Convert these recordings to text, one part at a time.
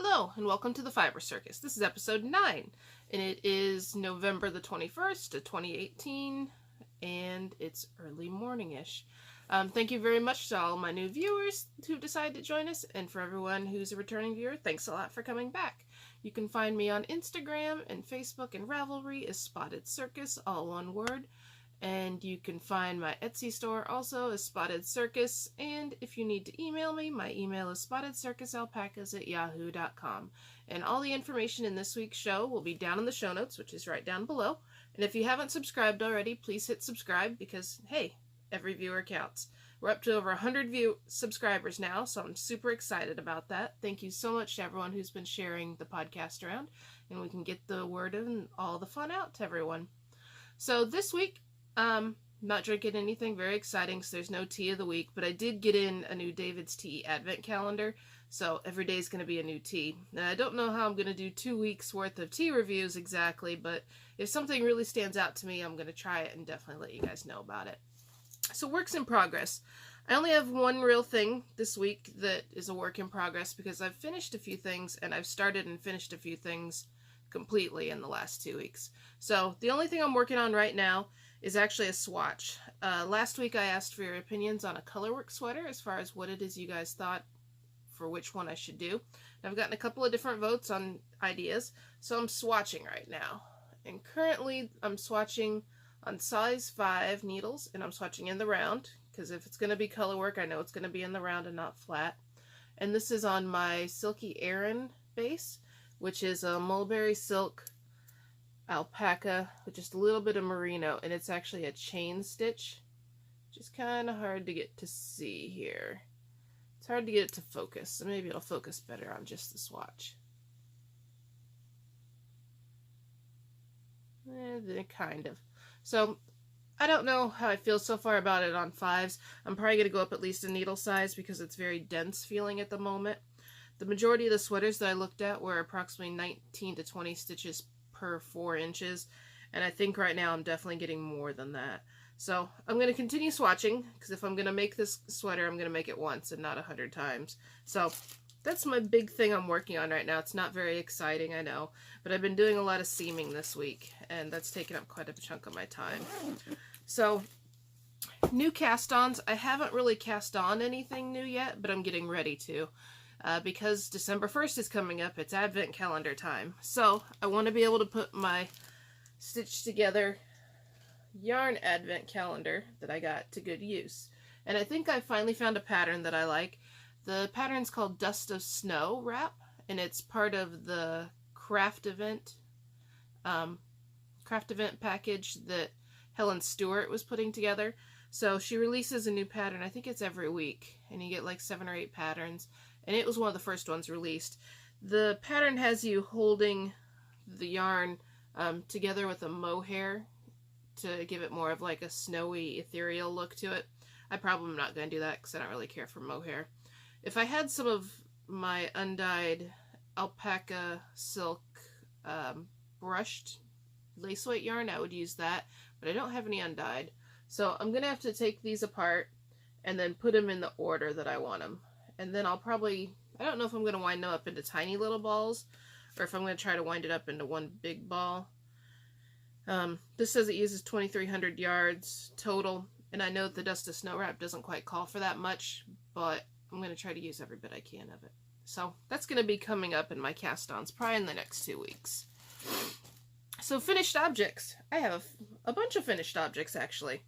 Hello, and welcome to the Fiber Circus. This is episode 9, and it is November the 21st of 2018, and it's early morning-ish. Thank you very much to all my new viewers who decided to join us, and for everyone who's a returning viewer, thanks a lot for coming back. You can find me on Instagram and Facebook and Ravelry as Spotted Circus, all one word. And you can find my Etsy store also as Spotted Circus, and if you need to email me, my email is spottedcircusalpacas@yahoo.com. And all the information in this week's show will be down in the show notes, which is right down below. And if you haven't subscribed already, please hit subscribe because, hey, every viewer counts. We're up to over 100 subscribers now, so I'm super excited about that. Thank you so much to everyone who's been sharing the podcast around, and we can get the word and all the fun out to everyone. So this week, not drinking anything very exciting, so there's no tea of the week, but I did get in a new David's Tea advent calendar, so every day is going to be a new tea. Now, I don't know how I'm going to do 2 weeks worth of tea reviews exactly, but if something really stands out to me, I'm going to try it and definitely let you guys know about it. So works in progress. I only have one real thing this week that is a work in progress because I've finished a few things and I've started and finished a few things completely in the last 2 weeks. So the only thing I'm working on right now is actually a swatch. Last week I asked for your opinions on a colorwork sweater as far as what it is you guys thought for which one I should do. And I've gotten a couple of different votes on ideas, so I'm swatching right now. And currently I'm swatching on size 5 needles, and I'm swatching in the round, because if it's going to be colorwork, I know it's going to be in the round and not flat. And this is on my silky Aran base, which is a mulberry silk alpaca with just a little bit of merino, and it's actually a chain stitch, which is kind of hard to get to see here. It's hard to get it to focus, so maybe it'll focus better on just the swatch. Kind of. So I don't know how I feel so far about it on 5s. I'm probably going to go up at least a needle size because it's very dense feeling at the moment. The majority of the sweaters that I looked at were approximately 19 to 20 stitches per 4 inches, and I think right now I'm definitely getting more than that. So I'm going to continue swatching, because if I'm going to make this sweater, I'm going to make it once and not 100 times. So that's my big thing I'm working on right now. It's not very exciting, I know, but I've been doing a lot of seaming this week, and that's taken up quite a chunk of my time. So new cast-ons. I haven't really cast on anything new yet, but I'm getting ready to. Because December 1st is coming up, it's advent calendar time. So I want to be able to put my stitched together yarn advent calendar that I got to good use. And I think I finally found a pattern that I like. The pattern's called Dust of Snow Wrap, and it's part of the craft event package that Helen Stewart was putting together. So she releases a new pattern, I think it's every week, and you get like 7 or 8 patterns. And it was one of the first ones released. The pattern has you holding the yarn together with a mohair to give it more of like a snowy, ethereal look to it. I probably am not going to do that because I don't really care for mohair. If I had some of my undyed alpaca silk brushed lace weight yarn, I would use that. But I don't have any undyed. So I'm going to have to take these apart and then put them in the order that I want them. And then I'll probably, I don't know if I'm going to wind them up into tiny little balls or if I'm going to try to wind it up into one big ball. This says it uses 2,300 yards total, and I know the Dust of Snow Wrap doesn't quite call for that much, but I'm going to try to use every bit I can of it. So that's going to be coming up in my cast-ons probably in the next 2 weeks. So finished objects. I have a bunch of finished objects actually.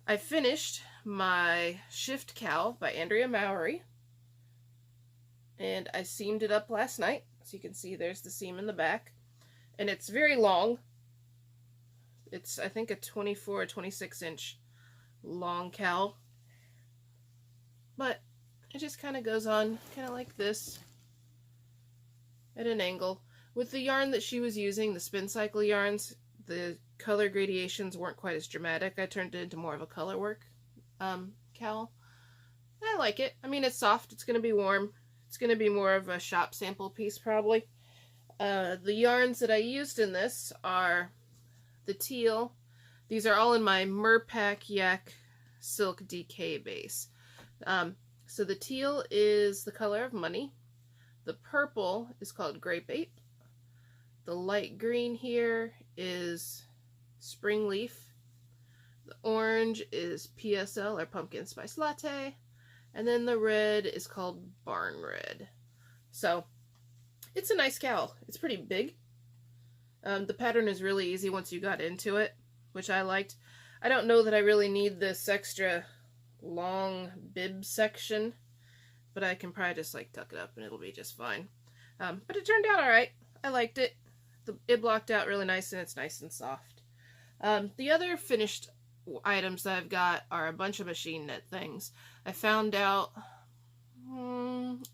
I finished my shift cowl by Andrea Mowerey. And I seamed it up last night. So you can see there's the seam in the back. And it's very long. It's, I think, a 24 or 26 inch long cowl. But it just kind of goes on kind of like this at an angle. With the yarn that she was using, the spin cycle yarns, the color gradations weren't quite as dramatic. I turned it into more of a colorwork cowl. I like it. I mean, it's soft. It's going to be warm. It's going to be more of a shop sample piece, probably. The yarns that I used in this are the teal. These are all in my Merpack Yak Silk DK base. So the teal is the color of money. The purple is called Grape. The light green here is Spring Leaf. The orange is PSL, or Pumpkin Spice Latte. And then the red is called Barn Red. So, it's a nice cowl. It's pretty big. The pattern is really easy once you got into it, which I liked. I don't know that I really need this extra long bib section, but I can probably just like tuck it up and it'll be just fine. But it turned out alright. I liked it. It blocked out really nice and it's nice and soft. The other finished items that I've got are a bunch of machine knit things. I found out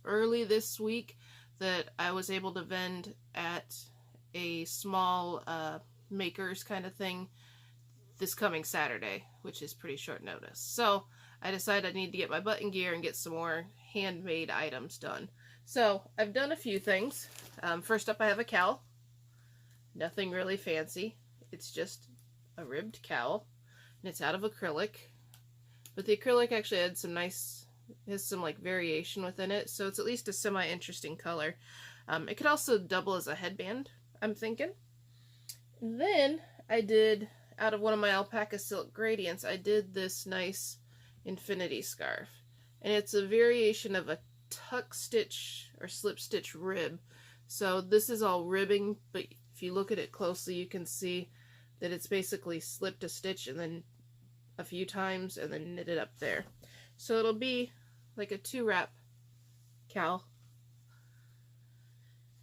early this week that I was able to vend at a small makers kind of thing this coming Saturday, which is pretty short notice. So I decided I need to get my button gear and get some more handmade items done. So I've done a few things. First up, I have a cowl. Nothing really fancy. It's just a ribbed cowl, and it's out of acrylic. But the acrylic actually had some nice, has some like variation within it, so it's at least a semi-interesting color. It could also double as a headband, I'm thinking. And then I did, out of one of my alpaca silk gradients, I did this nice infinity scarf. And it's a variation of a tuck stitch or slip stitch rib. So this is all ribbing, but if you look at it closely, you can see that it's basically slipped a stitch and then a few times and then knitted up there. So it'll be like a 2-wrap cowl.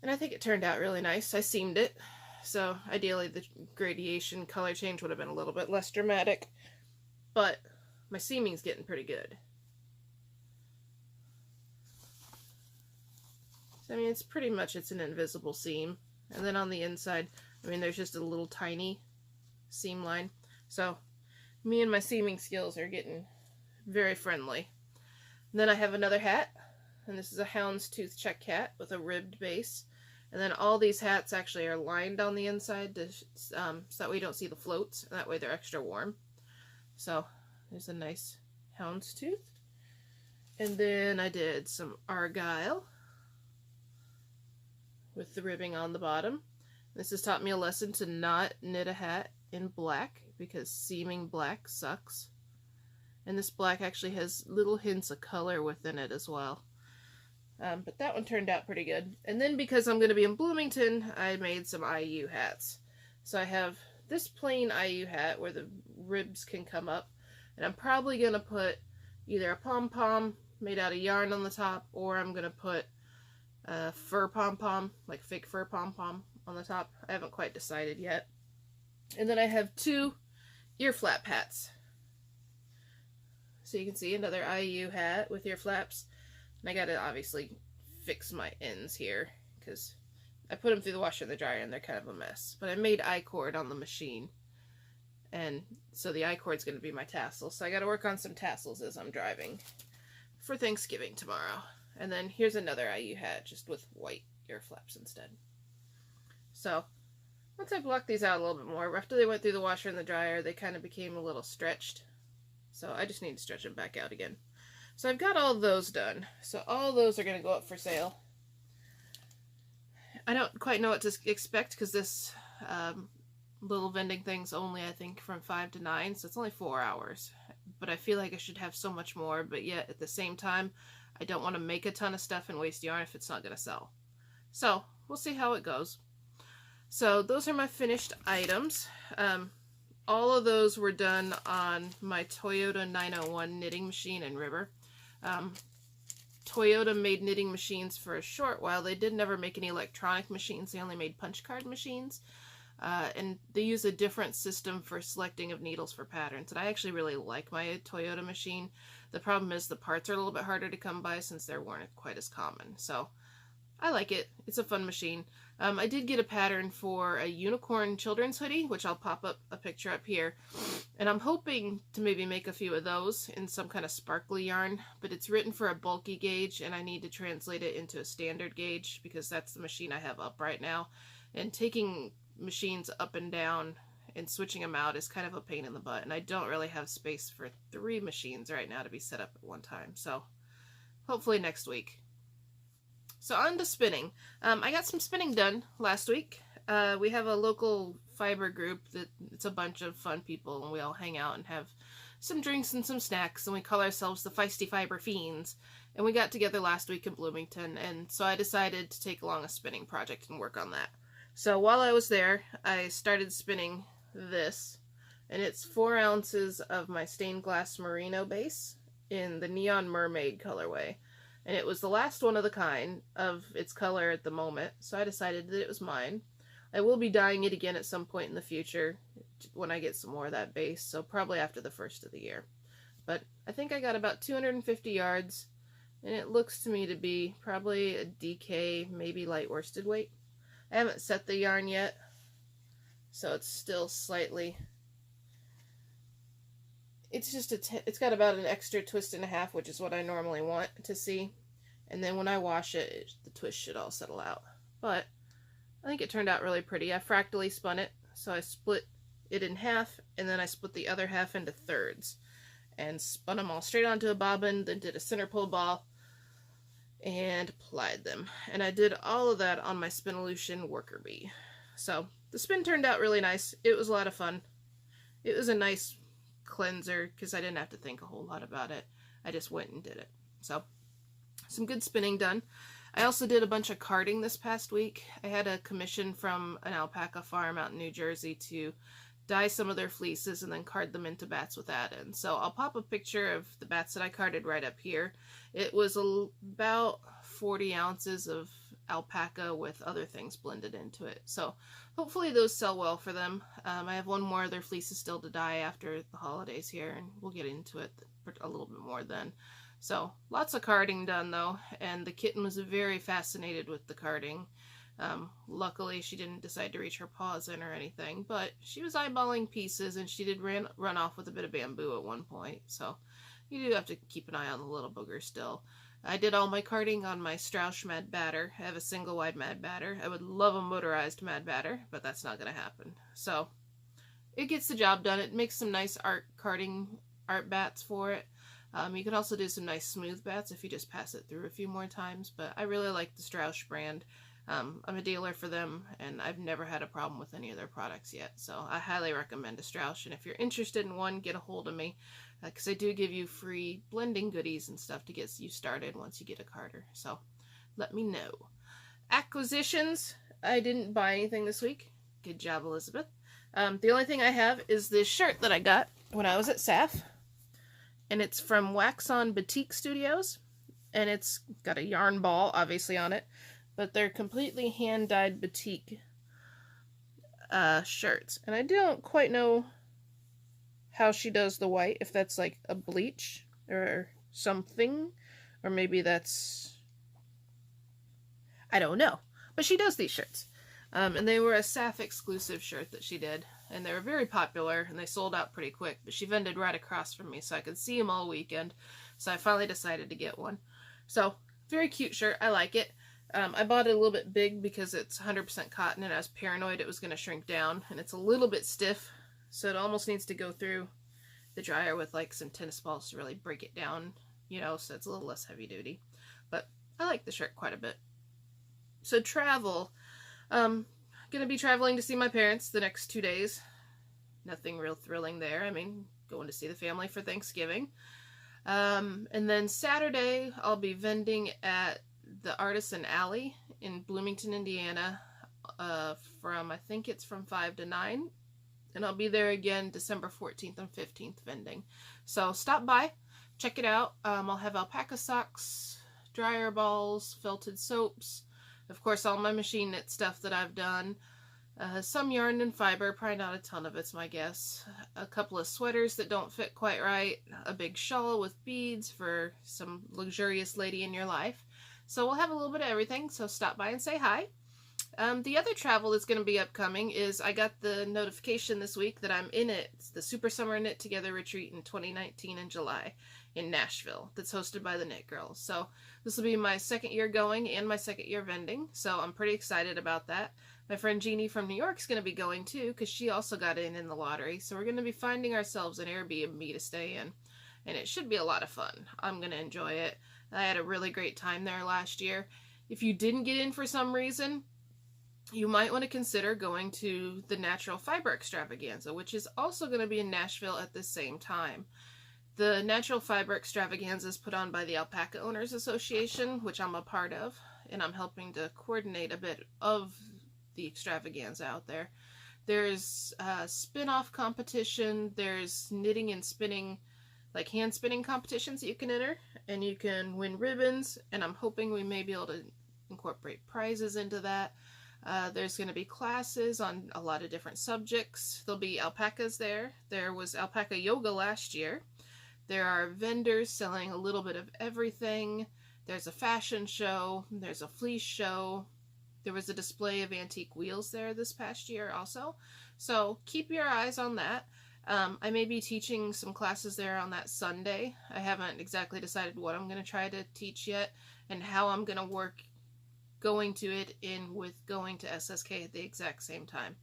And I think it turned out really nice. I seamed it. So ideally the gradation color change would have been a little bit less dramatic, but my seaming's getting pretty good. So, I mean, it's pretty much, it's an invisible seam. And then on the inside, I mean, there's just a little tiny seam line. So me and my seaming skills are getting very friendly. And then I have another hat, and this is a houndstooth check hat with a ribbed base. And then all these hats actually are lined on the inside to, so that way you don't see the floats, and that way they're extra warm. So there's a nice houndstooth. And then I did some argyle with the ribbing on the bottom. This has taught me a lesson to not knit a hat in black, because seaming black sucks. And this black actually has little hints of color within it as well. But that one turned out pretty good. And then because I'm going to be in Bloomington, I made some IU hats. So I have this plain IU hat where the ribs can come up. And I'm probably going to put either a pom-pom made out of yarn on the top, or I'm going to put a fur pom-pom, like fake fur pom-pom on the top. I haven't quite decided yet. And then I have 2 ear flap hats. So you can see another IU hat with ear flaps. And I gotta obviously fix my ends here, because I put them through the washer and the dryer and they're kind of a mess. But I made I-cord on the machine. And so the I-cord's going to be my tassel. So I gotta work on some tassels as I'm driving for Thanksgiving tomorrow. And then here's another IU hat, just with white ear flaps instead. So once I blocked these out a little bit more, after they went through the washer and the dryer, they kind of became a little stretched. So I just need to stretch them back out again. So I've got all those done. So all those are going to go up for sale. I don't quite know what to expect, because this little vending thing's only, I think, from 5 to 9, so it's only 4 hours. But I feel like I should have so much more, but yet at the same time, I don't want to make a ton of stuff and waste yarn if it's not going to sell. So we'll see how it goes. So those are my finished items. All of those were done on my Toyota 901 knitting machine in River. Toyota made knitting machines for a short while. They did never make any electronic machines. They only made punch card machines. And they use a different system for selecting of needles for patterns. And I actually really like my Toyota machine. The problem is the parts are a little bit harder to come by since they weren't quite as common. So I like it. It's a fun machine. I did get a pattern for a unicorn children's hoodie, which I'll pop up a picture up here. And I'm hoping to maybe make a few of those in some kind of sparkly yarn, but it's written for a bulky gauge and I need to translate it into a standard gauge because that's the machine I have up right now. And taking machines up and down and switching them out is kind of a pain in the butt, and I don't really have space for 3 machines right now to be set up at one time. So hopefully next week. So on to spinning. I got some spinning done last week. We have a local fiber group that it's a bunch of fun people, and we all hang out and have some drinks and some snacks, and we call ourselves the Feisty Fiber Fiends. And we got together last week in Bloomington, and so I decided to take along a spinning project and work on that. So while I was there, I started spinning this, and it's 4 ounces of my stained glass merino base in the Neon Mermaid colorway. And it was the last one of the kind of its color at the moment, so I decided that it was mine. I will be dyeing it again at some point in the future when I get some more of that base, so probably after the first of the year. But I think I got about 250 yards, and it looks to me to be probably a DK, maybe light worsted weight. I haven't set the yarn yet, so it's still slightly... It's got about an extra twist and a half, which is what I normally want to see. And then when I wash it, the twist should all settle out. But I think it turned out really pretty. I fractally spun it, so I split it in half, and then I split the other half into thirds. And spun them all straight onto a bobbin, then did a center pull ball, and applied them. And I did all of that on my Spinolution worker bee. So the spin turned out really nice. It was a lot of fun. It was a nice cleanser because I didn't have to think a whole lot about it. I just went and did it. So some good spinning done. I also did a bunch of carding this past week. I had a commission from an alpaca farm out in New Jersey to dye some of their fleeces and then card them into bats with that. And so I'll pop a picture of the bats that I carded right up here. It was about 40 ounces of alpaca with other things blended into it. So hopefully those sell well for them. I have one more of their fleeces still to dye after the holidays here, and we'll get into it a little bit more then. So lots of carding done though, and the kitten was very fascinated with the carding. Luckily she didn't decide to reach her paws in or anything, but she was eyeballing pieces, and she did run off with a bit of bamboo at one point. So you do have to keep an eye on the little booger still. I did all my carding on my Strauss Mad Batter. I have a single wide Mad Batter. I would love a motorized Mad Batter, but that's not going to happen. So it gets the job done. It makes some nice carding art bats for it. You can also do some nice smooth bats if you just pass it through a few more times, but I really like the Strauss brand. I'm a dealer for them, and I've never had a problem with any of their products yet, so I highly recommend a Strauss, and if you're interested in one, get a hold of me, because I do give you free blending goodies and stuff to get you started once you get a carder, so let me know. Acquisitions, I didn't buy anything this week. Good job, Elizabeth. The only thing I have is this shirt that I got when I was at SAFF, and it's from Waxon Batik Studios, and it's got a yarn ball, obviously, on it, but they're completely hand-dyed batik shirts. And I don't quite know how she does the white, if that's like a bleach or something, or maybe that's... I don't know. But she does these shirts. And they were a SAFF exclusive shirt that she did, and they were very popular, and they sold out pretty quick, but she vended right across from me, so I could see them all weekend, so I finally decided to get one. So, very cute shirt. I like it. I bought it a little bit big because it's 100% cotton, and I was paranoid it was going to shrink down, and it's a little bit stiff, so it almost needs to go through the dryer with like some tennis balls to really break it down, you know, so it's a little less heavy duty. But I like the shirt quite a bit. So travel. Gonna be traveling to see my parents the next 2 days. Nothing real thrilling there. I mean, going to see the family for Thanksgiving. And then Saturday, I'll be vending at the Artisan Alley in Bloomington, Indiana, I think it's from 5 to 9. And I'll be there again December 14th and 15th vending. So stop by, check it out. I'll have alpaca socks, dryer balls, felted soaps, of course all my machine knit stuff that I've done, some yarn and fiber, probably not a ton of it's my guess, a couple of sweaters that don't fit quite right, a big shawl with beads for some luxurious lady in your life. So we'll have a little bit of everything, so stop by and say hi. The other travel that's going to be upcoming is I got the notification this week that I'm in it. It's the Super Summer Knit Together Retreat in 2019 in July in Nashville that's hosted by the Knit Girls. So this will be my second year going and my second year vending, so I'm pretty excited about that. My friend Jeannie from New York is going to be going too because she also got in the lottery, so we're going to be finding ourselves an Airbnb to stay in, and it should be a lot of fun. I'm going to enjoy it. I had a really great time there last year. If you didn't get in for some reason, you might want to consider going to the Natural Fiber Extravaganza, which is also going to be in Nashville at the same time. The Natural Fiber Extravaganza is put on by the Alpaca Owners Association, which I'm a part of, and I'm helping to coordinate a bit of the extravaganza out there. There's a spin-off competition, there's knitting and spinning, like hand spinning competitions that you can enter, and you can win ribbons, and I'm hoping we may be able to incorporate prizes into that. There's going to be classes on a lot of different subjects. There'll be alpacas there. There was alpaca yoga last year. There are vendors selling a little bit of everything. There's a fashion show. There's a fleece show. There was a display of antique wheels there this past year also. So keep your eyes on that. I may be teaching some classes there on that Sunday. I haven't exactly decided what I'm going to try to teach yet and how I'm going to work going to it in with going to SSK at the exact same time.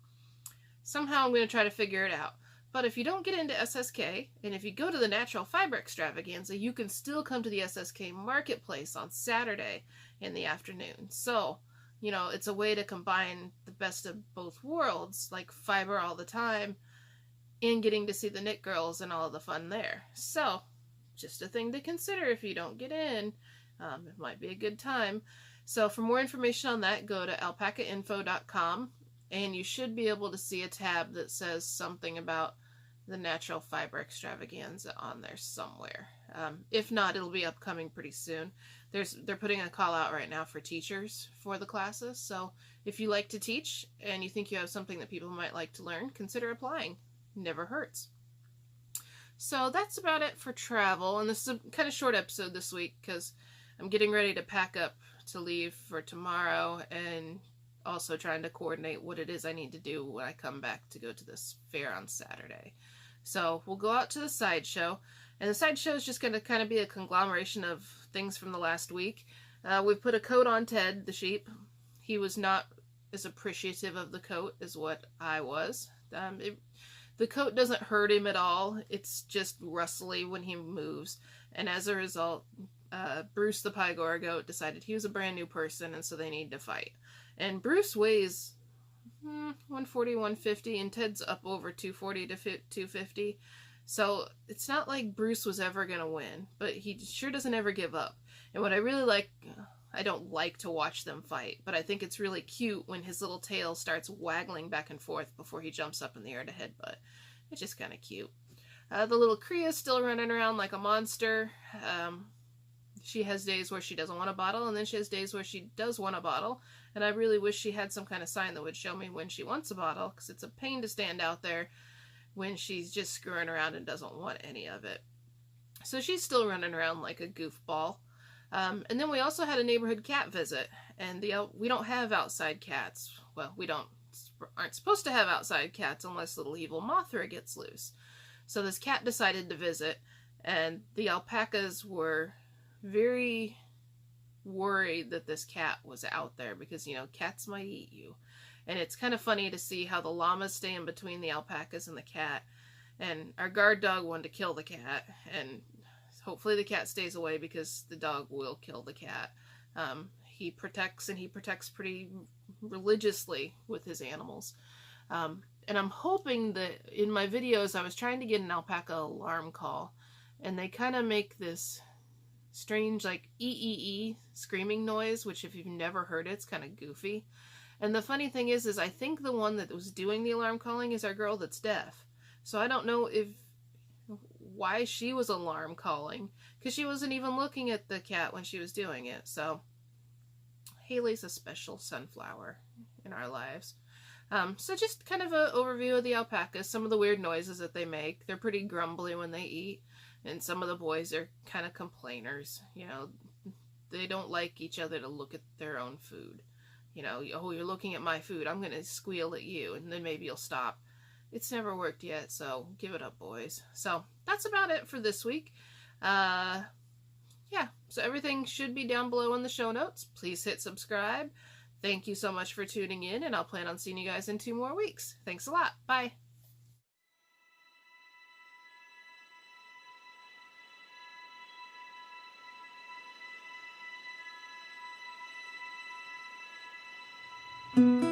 Somehow I'm going to try to figure it out. But if you don't get into SSK, and if you go to the Natural Fiber Extravaganza, you can still come to the SSK Marketplace on Saturday in the afternoon. So, you know, it's a way to combine the best of both worlds, like fiber all the time, and getting to see the knit girls and all of the fun there. So, just a thing to consider if you don't get in. It might be a good time. So for more information on that, go to alpacainfo.com, and you should be able to see a tab that says something about the Natural Fiber Extravaganza on there somewhere. If not, it'll be upcoming pretty soon. They're putting a call out right now for teachers for the classes, so if you like to teach and you think you have something that people might like to learn, consider applying. Never hurts. So that's about it for travel, and this is a kind of short episode this week because I'm getting ready to pack up to leave for tomorrow and also trying to coordinate what it is I need to do when I come back to go to this fair on Saturday. So we'll go out to the sideshow, and the sideshow is just going to kind of be a conglomeration of things from the last week. We've put a coat on Ted, the sheep. He was not as appreciative of the coat as what I was. The coat doesn't hurt him at all. It's just rustly when he moves, and as a result, Bruce the Pygora goat decided he was a brand new person, and so they need to fight. And Bruce weighs 140, 150, and Ted's up over 240 to 250. So it's not like Bruce was ever going to win, but he sure doesn't ever give up. And what I really like, I don't like to watch them fight, but I think it's really cute when his little tail starts waggling back and forth before he jumps up in the air to headbutt. It's just kind of cute. The little Kriya's still running around like a monster. She has days where she doesn't want a bottle, and then she has days where she does want a bottle, and I really wish she had some kind of sign that would show me when she wants a bottle, because it's a pain to stand out there when she's just screwing around and doesn't want any of it. So she's still running around like a goofball. And then we also had a neighborhood cat visit, and we don't have outside cats. Well, we aren't supposed to have outside cats unless little evil Mothra gets loose. So this cat decided to visit, and the alpacas were very worried that this cat was out there because, you know, cats might eat you. And it's kind of funny to see how the llamas stay in between the alpacas and the cat. And our guard dog wanted to kill the cat, and hopefully the cat stays away because the dog will kill the cat. He protects, and he protects pretty religiously with his animals. And I'm hoping that in my videos I was trying to get an alpaca alarm call, and they kind of make this strange like ee screaming noise, which if you've never heard it, it's kind of goofy. And the funny thing is I think the one that was doing the alarm calling is our girl that's deaf. So I don't know why she was alarm calling, because she wasn't even looking at the cat when she was doing it. So Haley's a special sunflower in our lives. So just kind of an overview of the alpacas, some of the weird noises that they make. They're pretty grumbly when they eat. And some of the boys are kind of complainers. You know, they don't like each other to look at their own food. You know, oh, you're looking at my food, I'm going to squeal at you, and then maybe you'll stop. It's never worked yet, so give it up, boys. So that's about it for this week. Yeah, so everything should be down below in the show notes. Please hit subscribe. Thank you so much for tuning in, and I'll plan on seeing you guys in 2 more weeks. Thanks a lot. Bye. Bye.